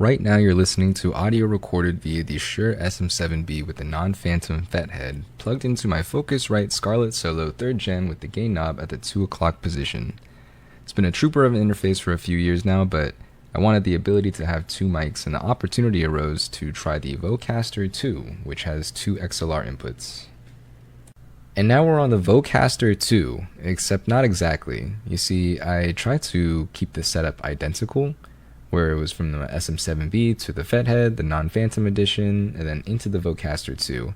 Right now you're listening to audio recorded via the Shure SM7B with the non-phantom FET head, plugged into my Focusrite Scarlett Solo 3rd Gen with the gain knob at the 2 o'clock position. It's been a trooper of an interface for a few years now, but I wanted the ability to have 2 mics, and the opportunity arose to try the Vocaster 2, which has 2 XLR inputs. And now we're on the Vocaster 2, except not exactly. You see, I tried to keep the setup identical, where it was from the SM7B to the FET head, the non-phantom edition, and then into the Vocaster 2.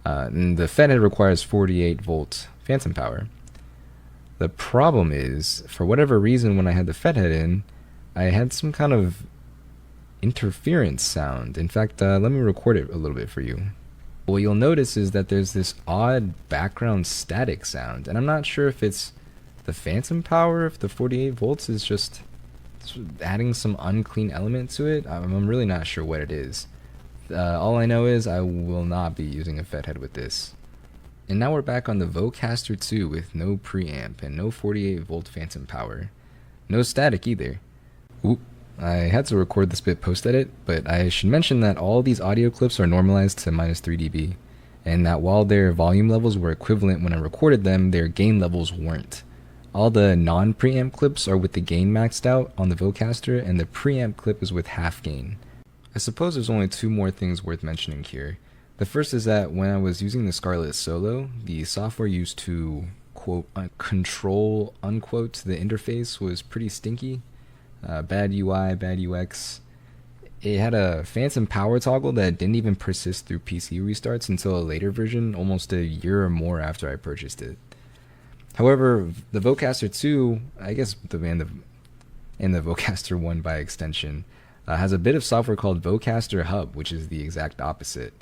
And the FET head requires 48 volt phantom power. The problem is, for whatever reason, when I had the FET head in, I had some kind of interference sound. In fact, let me record it a little bit for you. What you'll notice is that there's this odd background static sound, and I'm not sure if it's the phantom power, if the 48 volts is just adding some unclean element to it. I'm really not sure what it is. All I know is I will not be using a FET head with this. And now we're back on the Vocaster 2 with no preamp and no 48 volt phantom power. No static either. Oop, I had to record this bit post-edit, but I should mention that all these audio clips are normalized to -3 dB, and that while their volume levels were equivalent when I recorded them, their gain levels weren't. All the non-preamp clips are with the gain maxed out on the Vocaster, and the preamp clip is with half gain. I suppose there's only 2 more things worth mentioning here. The first is that when I was using the Scarlett Solo, the software used to, quote, control, unquote, the interface was pretty stinky. Bad UI, bad UX. It had a phantom power toggle that didn't even persist through PC restarts until a later version, almost a year or more after I purchased it. However, the Vocaster 2, I guess and the Vocaster 1 by extension, has a bit of software called Vocaster Hub, which is the exact opposite.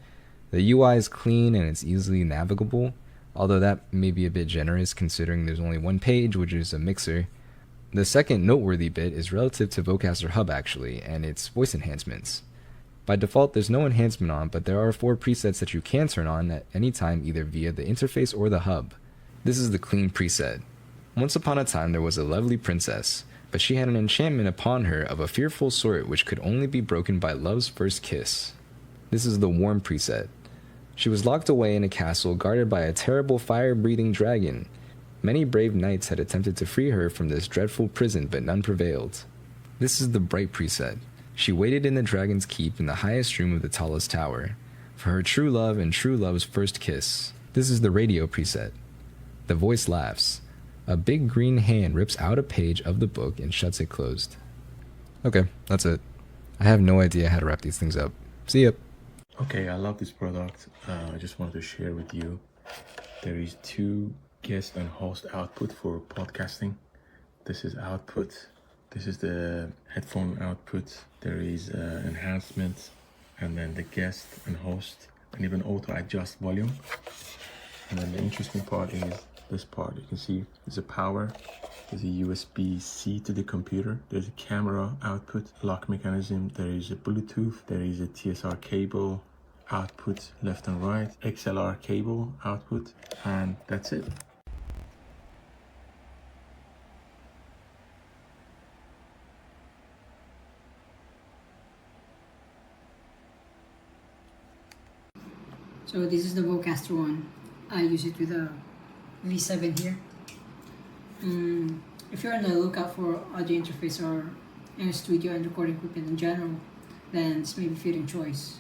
The UI is clean and it's easily navigable, although that may be a bit generous considering there's only one page, which is a mixer. The second noteworthy bit is relative to Vocaster Hub actually, and its voice enhancements. By default, there's no enhancement on, but there are 4 presets that you can turn on at any time either via the interface or the hub. This is the clean preset. Once upon a time there was a lovely princess, but she had an enchantment upon her of a fearful sort which could only be broken by love's first kiss. This is the warm preset. She was locked away in a castle guarded by a terrible fire-breathing dragon. Many brave knights had attempted to free her from this dreadful prison, but none prevailed. This is the bright preset. She waited in the dragon's keep in the highest room of the tallest tower, for her true love and true love's first kiss. This is the radio preset. The voice laughs. A big green hand rips out a page of the book and shuts it closed. Okay, that's it. I have no idea how to wrap these things up. See ya. Okay, I love this product. I just wanted to share with you. There is 2 guest and host output for podcasting. This is output. This is the headphone output. There is enhancement, and then the guest and host, and even auto adjust volume. And then the interesting part is this part. You can see there's a power, there's a USB-C to the computer, there's a camera output, lock mechanism, there is a Bluetooth, there is a TSR cable output left and right, XLR cable output, and that's it. So this is the Vocaster 1. I use it with a V7 here. If you're on the lookout for audio interface or in a studio and recording equipment in general, then this may be a fitting choice.